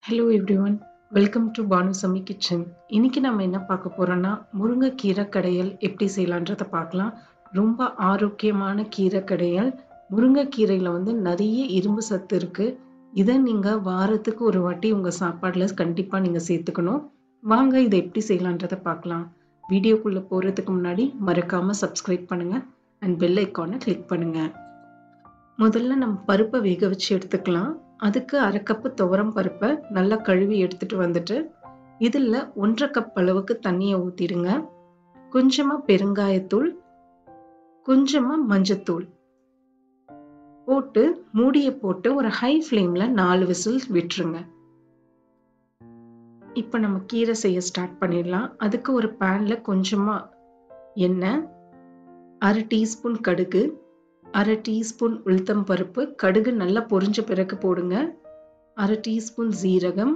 Hello everyone, welcome to Banusameekitchen. இன்னைக்கு நம்ம என்ன பார்க்க போறோம்னா முருங்கை கீரை கடையல் எப்படி செய்யலாம்ன்றத பார்க்கலாம். ரொம்ப ஆரோக்கியமான கீரை கடையல். முருங்கை கீரையில நிறைய இரும்பு சத்து இருக்கு. இதை நீங்க வாரத்துக்கு ஒரு வாட்டி உங்க சாப்பாடுல கண்டிப்பா நீங்க சேர்த்துக்கணும். வாங்க இதை எப்படி செய்யலாம்ன்றத பார்க்கலாம். வீடியோக்குள்ள போறதுக்கு முன்னாடி மறக்காம சப்ஸ்கிரைப் பண்ணுங்க and bell icon-ஐ கிளிக் பண்ணுங்க. முதல்ல நம்ம பருப்பை வேக வச்சு எடுத்துக்கலாம். அதுக்கு அரை கப்பு துவரம் பருப்பை நல்லா கழுவி எடுத்துட்டு வந்துட்டு இதுல 1.5 கப் அளவுக்கு தண்ணியை ஊத்திடுங்க. கொஞ்சமா பெருங்காயத்தூள், கொஞ்சமா மஞ்சத்தூள் போட்டு மூடியை போட்டு ஒரு ஹை ஃப்ளேம்ல 4 விசில் விட்டுருங்க. இப்ப நம்ம கீரை செய்ய ஸ்டார்ட் பண்ணிடலாம். அதுக்கு ஒரு பேன்ல கொஞ்சமா எண்ணெய், 1/2 டீஸ்பூன் கடுகு, 1/2 டீஸ்பூன் உளுத்தம் பருப்பு, கடுகு நல்லா பொரிஞ்ச பிறகு போடுங்க. 1/2 டீஸ்பூன் ஜீரகம்,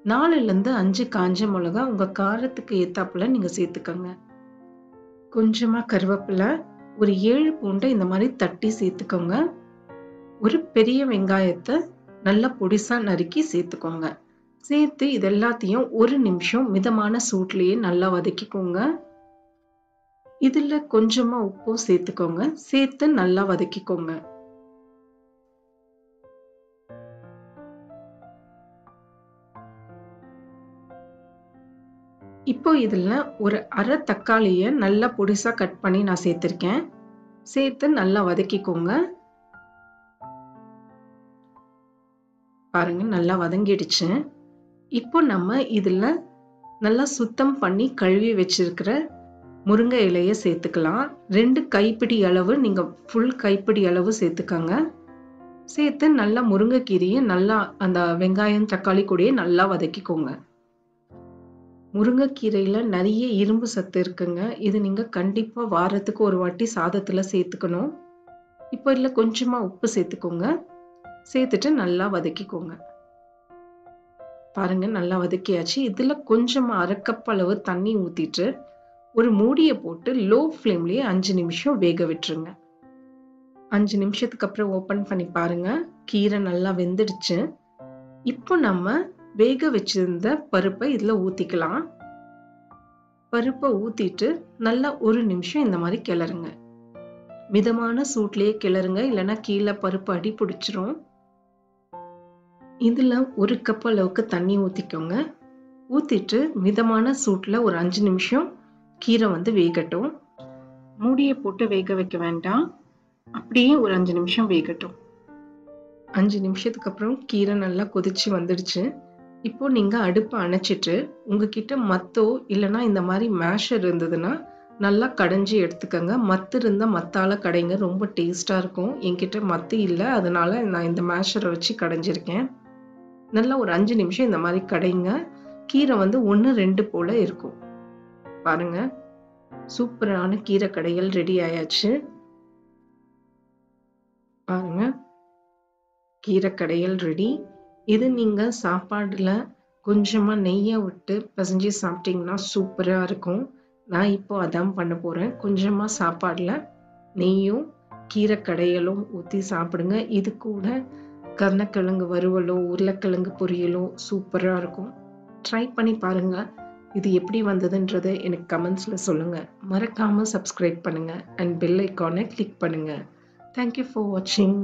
4லேருந்து 5 காஞ்ச மிளகா உங்க காரத்துக்கு ஏத்தாப்புல நீங்க சேர்த்துக்கோங்க. கொஞ்சமா கருவேப்பிலை, ஒரு 7 பூண்டை இந்த மாதிரி தட்டி சேர்த்துக்கோங்க. ஒரு பெரிய வெங்காயத்தை நல்லா பொடிசா நறுக்கி சேர்த்துக்கோங்க. சேர்த்து இது எல்லாத்தையும் 1 நிமிஷம் மிதமான சூட்லயே நல்லா வதக்கிக்கோங்க. இதுல கொஞ்சமா உப்பும் சேர்த்துக்கோங்க. சேர்த்து நல்லா வதக்கிக்கோங்க. இப்போ இதுல ஒரு அரை தக்காளியை நல்லா பொடிசா கட் பண்ணி நான் சேர்த்திருக்கேன். சேர்த்து நல்லா வதக்கிக்கோங்க. பாருங்க நல்லா வதங்கிடுச்சு. இப்போ நம்ம இதுல நல்லா சுத்தம் பண்ணி கழுவி வச்சிருக்கிற முருங்கை இலையை சேர்த்துக்கலாம். 2 கைப்பிடி அளவு, நீங்க ஃபுல் கைப்பிடி அளவு சேர்த்துக்கோங்க. சேர்த்து நல்லா முருங்கைக்கீரையை நல்லா அந்த வெங்காயம் தக்காளி கூடயே நல்லா வதக்கிக்கோங்க. முருங்கைக்கீரையில நிறைய இரும்பு சத்து இருக்குங்க. இது நீங்க கண்டிப்பா வாரத்துக்கு ஒரு வாட்டி சாதத்துல சேர்த்துக்கணும். இப்போ இதுல கொஞ்சமா உப்பு சேர்த்துக்கோங்க. சேர்த்துட்டு நல்லா வதக்கிக்கோங்க. பாருங்க நல்லா வதக்கியாச்சு. இதுல கொஞ்சமா 1/2 கப் அளவு தண்ணி ஊத்திட்டு ஒரு மூடியை போட்டு லோ ஃப்ளேம்லயே 5 நிமிஷம் வேக விட்டுருங்க. 5 நிமிஷத்துக்கு அப்புறம் ஓபன் பண்ணி பாருங்க. கீரை நல்லா வெந்துடுச்சு. இப்போ நம்ம வேக வச்சிருந்த பருப்பை இதுல ஊத்திக்கலாம். பருப்பை ஊத்திட்டு நல்லா 1 நிமிஷம் இந்த மாதிரி கிளறுங்க. மிதமான சூட்லயே கிளறுங்க, இல்லைன்னா கீழே பருப்பு அடி பிடிச்சிரும். இதுல 1 கப் அளவுக்கு தண்ணி ஊத்திக்கோங்க. ஊத்திட்டு மிதமான சூட்ல ஒரு 5 நிமிஷம் கீரை வேகட்டும். மூடியை போட்டு வேக வைக்க வேண்டாம். அப்படியே ஒரு 5 நிமிஷம் வேகட்டும். 5 நிமிஷத்துக்கு அப்புறம் கீரை நல்லா கொதிச்சு வந்துடுச்சு. இப்போ நீங்க அடுப்பை அணைச்சிட்டு உங்ககிட்ட மத்தோ இல்லைன்னா இந்த மாதிரி மேஷர் இருந்ததுன்னா நல்லா கடைஞ்சி எடுத்துக்கங்க. மத்து இருந்தா மத்தால கடைங்க, ரொம்ப டேஸ்டா இருக்கும். என்கிட்ட மத்து இல்லை, அதனால நான் இந்த மேஷரை வச்சு கடைஞ்சிருக்கேன். நல்லா ஒரு 5 நிமிஷம் இந்த மாதிரி கடைங்க. கீரை 1, 2 போல இருக்கும். பாருங்க சூப்பரான கீரை கடையல் ரெடி ஆயாச்சு. பாருங்க கீரை கடையல் ரெடி. இது நீங்க சாப்பாடுல கொஞ்சமா நெய்யை விட்டு பிசைஞ்சு சாப்பிட்டீங்கன்னா சூப்பரா இருக்கும். நான் இப்போ அதான் பண்ண போறேன். கொஞ்சமா சாப்பாடுல நெய்யும் கீரை கடையலும் ஊத்தி சாப்பிடுங்க. இது கூட கருணக்கிழங்கு வறுவலோ உருளைக்கிழங்கு பொரியலோ சூப்பரா இருக்கும். ட்ரை பண்ணி பாருங்க. இது எப்படி வந்ததுன்றது எனக்கு கமெண்ட்ஸ்ல சொல்லுங்க. மறக்காம சப்ஸ்கிரைப் பண்ணுங்க and bell icon-ஐ கிளிக் பண்ணுங்க. Thank you for watching.